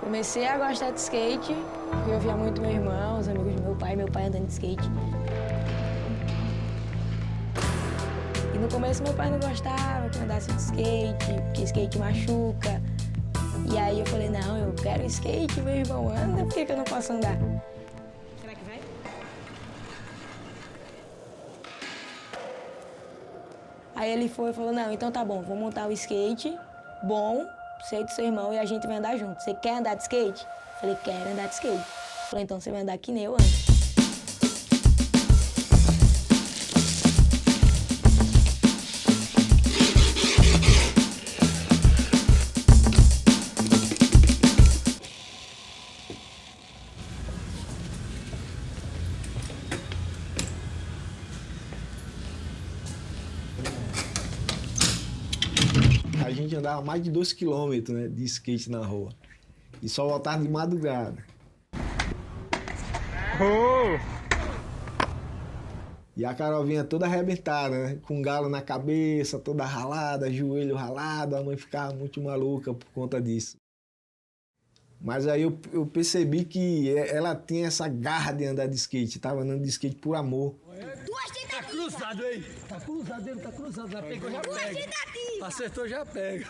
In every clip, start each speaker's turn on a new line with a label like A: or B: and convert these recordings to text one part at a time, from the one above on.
A: Comecei a gostar de skate, porque eu via muito meu irmão, os amigos do meu pai andando de skate. E no começo meu pai não gostava que eu andasse de skate, porque skate machuca. E aí eu falei, não, eu quero skate, meu irmão anda, por que eu não posso andar?
B: Será que vai?
A: Aí ele foi e falou, não, então tá bom, vou montar o skate, bom, você e do seu irmão, e a gente vai andar junto. Você quer andar de skate? Eu falei, quero andar de skate. Ele falou, então você vai andar que nem eu ando.
C: A gente andava mais de 2 quilômetros, né, de skate na rua. E só voltava de madrugada. E a Carol vinha toda arrebentada, né, com galo na cabeça, toda ralada, joelho ralado. A mãe ficava muito maluca por conta disso. Mas aí eu percebi que ela tinha essa garra de andar de skate. Tava andando de skate por amor.
D: Tá cruzado, hein? Tá cruzado, ele tá cruzado. Já pegou, já pega. Acertou, já pega.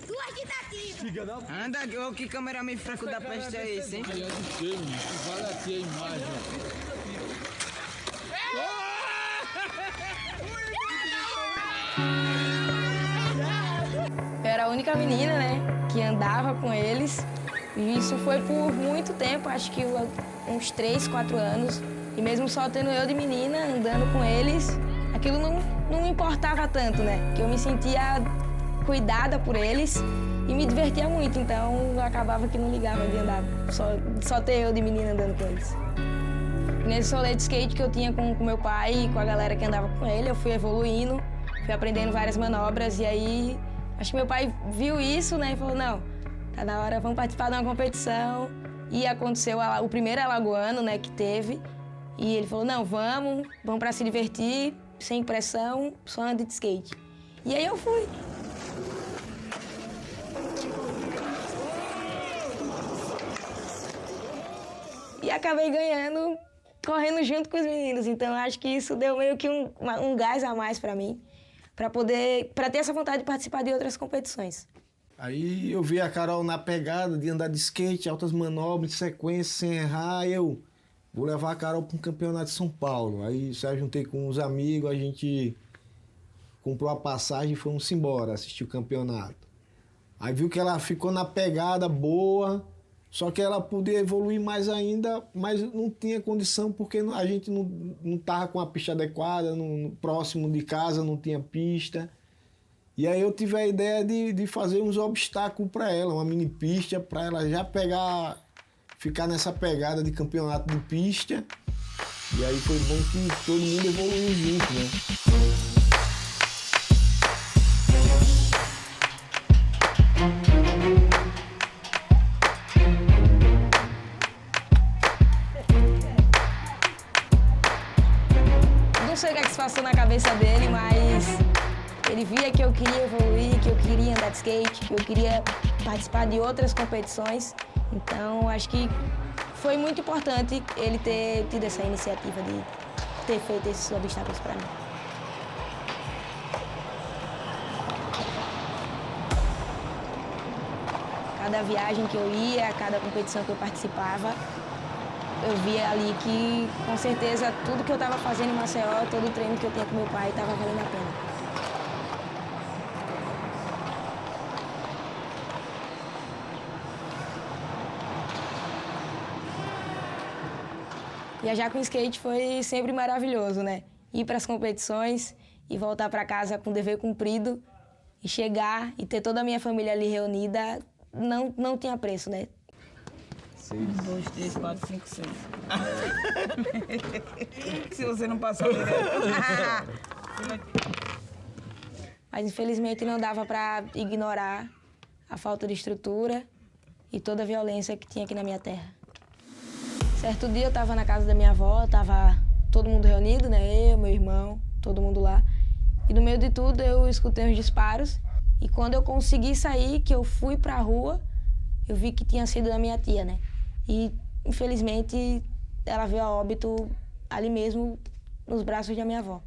E: Duas tentativas.
D: Fica não.
F: Anda, ô, que cameraman fraco da peste é esse, hein?
D: Aí é de filme, vale aqui a imagem.
A: Eu era a única menina, né, que andava com eles. E isso foi por muito tempo, acho que uns 3, 4 anos. E mesmo só tendo eu de menina, andando com eles, aquilo não me importava tanto, né? Porque eu me sentia cuidada por eles e me divertia muito. Então eu acabava que não ligava de andar, só ter eu de menina andando com eles. E nesse rolê de skate que eu tinha com meu pai e com a galera que andava com ele, eu fui evoluindo, fui aprendendo várias manobras. E aí, acho que meu pai viu isso, né, e falou, não, tá na hora, vamos participar de uma competição. E aconteceu o primeiro alagoano, né, que teve. E ele falou, não, vamos pra se divertir, sem pressão, só ande de skate. E aí eu fui. E acabei ganhando, correndo junto com os meninos. Então acho que isso deu meio que um gás a mais pra mim, pra ter essa vontade de participar de outras competições.
C: Aí eu vi a Carol na pegada de andar de skate, altas manobras, de sequência, sem errar. Eu vou levar a Carol para um campeonato de São Paulo. Aí eu juntei com uns amigos, a gente comprou a passagem e fomos embora assistir o campeonato. Aí viu que ela ficou na pegada boa, só que ela podia evoluir mais ainda, mas não tinha condição porque a gente não estava com a pista adequada, próximo de casa não tinha pista. E aí eu tive a ideia de fazer uns obstáculos para ela, uma mini pista, para ela já ficar nessa pegada de campeonato de pista. E aí foi bom que todo mundo evoluiu junto, né?
A: Não sei o que é que se passou na cabeça dele, mas ele via que eu queria evoluir, que eu queria andar de skate, que eu queria participar de outras competições. Então, acho que foi muito importante ele ter tido essa iniciativa de ter feito esses obstáculos para mim. Cada viagem que eu ia, cada competição que eu participava, eu via ali que, com certeza, tudo que eu estava fazendo em Maceió, todo o treino que eu tinha com meu pai, estava valendo a pena. Viajar com skate foi sempre maravilhoso, né? Ir para as competições e voltar para casa com o dever cumprido e chegar e ter toda a minha família ali reunida não tinha preço, né?
F: 1, 2, 3, 4, 5, 6. Se você não passar direto.
A: Mas infelizmente não dava para ignorar a falta de estrutura e toda a violência que tinha aqui na minha terra. Certo dia eu estava na casa da minha avó, estava todo mundo reunido, né? Eu, meu irmão, todo mundo lá. E no meio de tudo eu escutei uns disparos. E quando eu consegui sair, que eu fui para a rua, eu vi que tinha sido da minha tia, né? E, infelizmente, ela veio a óbito ali mesmo, nos braços da minha avó.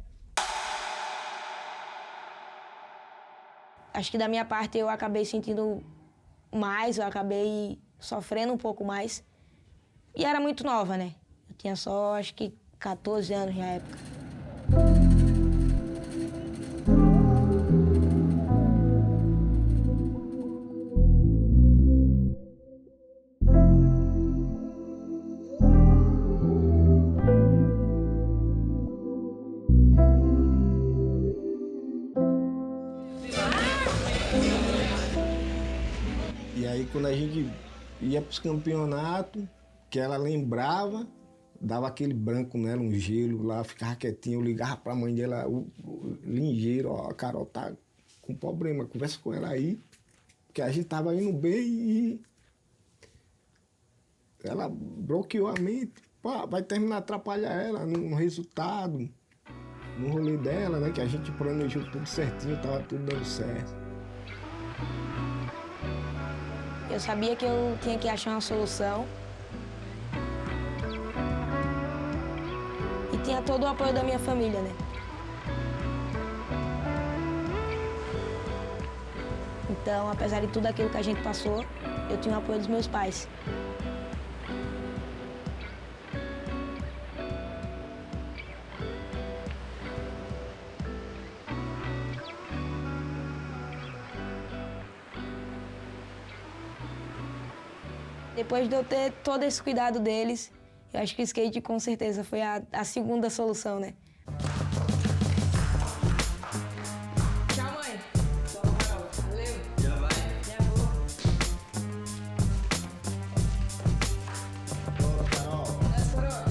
A: Acho que da minha parte eu acabei sentindo mais, eu acabei sofrendo um pouco mais. E era muito nova, né? Eu tinha só, acho que, 14 anos na época.
C: E aí, quando a gente ia para os campeonatos, que ela lembrava, dava aquele branco nela, um gelo lá, ficava quietinha, eu ligava para a mãe dela, ligeiro, ó, a Carol tá com problema, conversa com ela aí, porque a gente tava indo bem e ela bloqueou a mente, pá, vai terminar atrapalhar ela no resultado, no rolê dela, né, que a gente planejou tudo certinho, tava tudo dando certo.
A: Eu sabia que eu tinha que achar uma solução. E tinha todo o apoio da minha família, né? Então, apesar de tudo aquilo que a gente passou, eu tinha o apoio dos meus pais. Depois de eu ter todo esse cuidado deles, eu acho que o skate com certeza foi a segunda solução, né? Tchau, mãe. Valeu.
F: Já vai?
A: Já vou.
C: Bora, Carol.
A: Nós, coroa.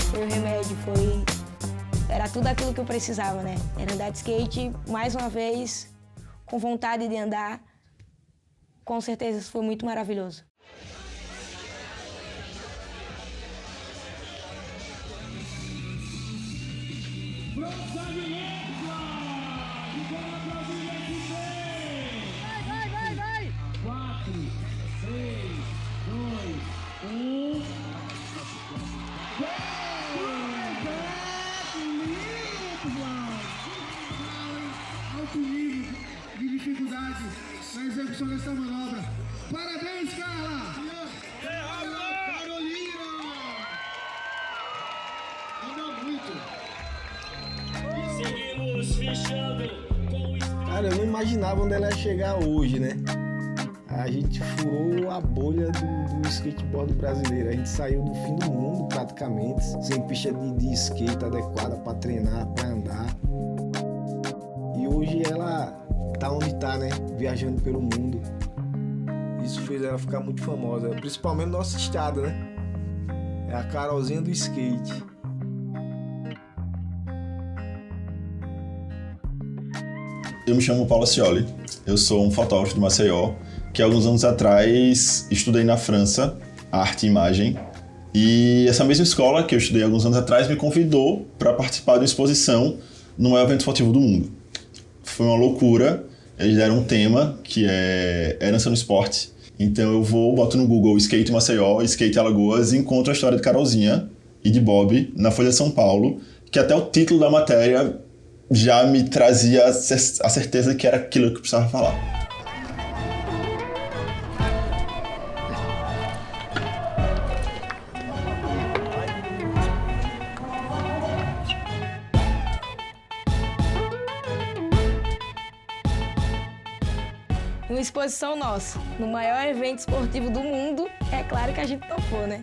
A: Foi o remédio, era tudo aquilo que eu precisava, né? Era andar de skate, mais uma vez, com vontade de andar. Com certeza isso foi muito maravilhoso.
E: Vai!
D: 4, 3, 2, 1.
G: Alto nível de dificuldade na execução dessa manobra. Parabéns, Carla! Carolina! Anda muito!
D: Seguimos fechando com o...
C: Cara, eu não imaginava onde ela ia chegar hoje, né? A gente furou a bolha do skateboard brasileiro. A gente saiu do fim do mundo, praticamente, sem pista de skate adequada para treinar, para andar. E hoje ela tá onde tá, né? Viajando pelo mundo. Isso fez ela ficar muito famosa, principalmente no nosso estado, né? É a Carolzinha do skate.
H: Eu me chamo Paulo Scioli, eu sou um fotógrafo de Maceió, que alguns anos atrás estudei na França, arte e imagem, e essa mesma escola que eu estudei alguns anos atrás me convidou para participar de uma exposição no maior evento esportivo do mundo. Foi uma loucura, eles deram um tema que é herança no esporte, então eu boto no Google skate Maceió, skate Alagoas e encontro a história de Carolzinha e de Bob na Folha de São Paulo, que até o título da matéria já me trazia a certeza que era aquilo que eu precisava falar.
A: Uma exposição nossa, no maior evento esportivo do mundo, é claro que a gente topou, né?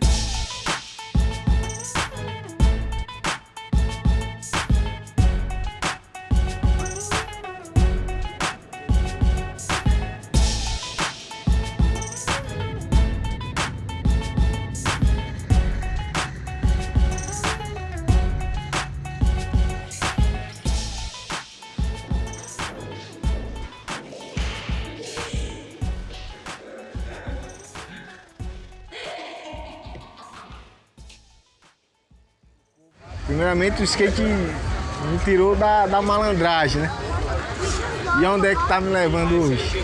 C: Primeiramente, o skate me tirou da malandragem, né? E onde é que tá me levando hoje?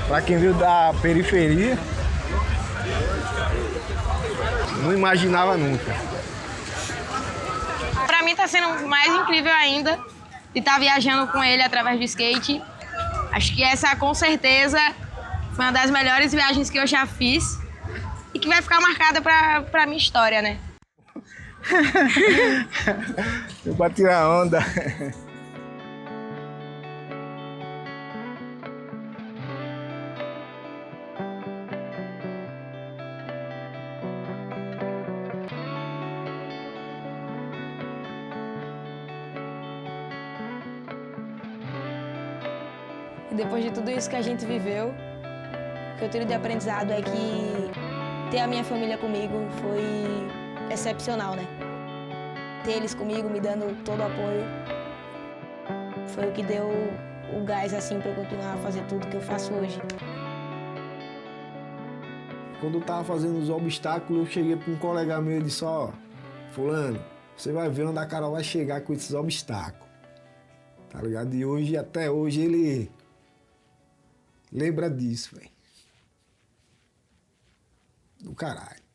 C: Pra quem veio da periferia, não imaginava nunca.
A: Pra mim tá sendo mais incrível ainda de estar viajando com ele através do skate. Acho que essa, com certeza, foi uma das melhores viagens que eu já fiz e que vai ficar marcada pra minha história, né?
C: Deu pra tirar onda.
A: E depois de tudo isso que a gente viveu, o que eu tiro de aprendizado é que ter a minha família comigo foi excepcional, né? Ter eles comigo, me dando todo o apoio, foi o que deu o gás, assim, para eu continuar a fazer tudo que eu faço hoje.
C: Quando eu tava fazendo os obstáculos, eu cheguei para um colega meu e disse, ó, fulano, você vai ver onde a Carol vai chegar com esses obstáculos. Tá ligado? E hoje, até hoje, ele lembra disso, velho. Do caralho.